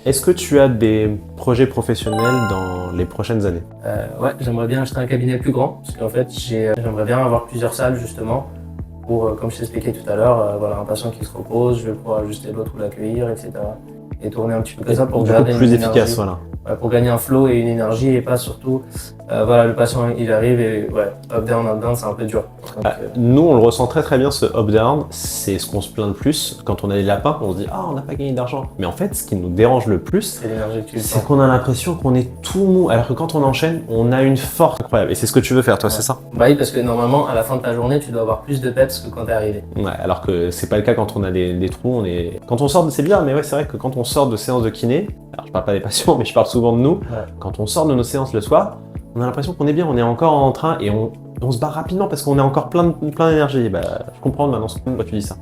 Est-ce que tu as des projets professionnels dans les prochaines années? Ouais, j'aimerais bien acheter un cabinet plus grand, parce qu'en fait, j'aimerais bien avoir plusieurs salles justement, pour, comme je t'expliquais tout à l'heure, voilà, un patient qui se repose, je vais pouvoir ajuster l'autre ou l'accueillir, etc. Et tourner un petit peu comme ça pour Du coup, garder plus une efficace, énergie. voilà. Ouais, pour gagner un flow et une énergie, et pas surtout, voilà, le patient il arrive et ouais, up down, c'est un peu dur. Donc, Nous, on le ressent très très bien, ce up-down. C'est ce qu'on se plaint le plus. Quand on a les lapins, on se dit « Ah, on n'a pas gagné d'argent ». Mais en fait, ce qui nous dérange le plus, c'est l'énergie que tu c'est sens. qu'on a l'impression qu'on est tout mou. Alors que quand on enchaîne, on a une force incroyable. Et c'est ce que tu veux faire, toi, c'est ça? Bah oui, parce que normalement, à la fin de ta journée, tu dois avoir plus de peps que quand t'es arrivé. Ouais, alors que c'est pas le cas quand on a des trous. Quand on sort c'est bien, mais ouais, c'est vrai que quand on sort de séances de kiné, alors je parle pas des patients, mais je parle souvent de nous, quand on sort de nos séances le soir, on a l'impression qu'on est bien, on est encore en train et on se barre rapidement parce qu'on est encore plein d'énergie. Bah, je comprends maintenant pourquoi tu dis ça.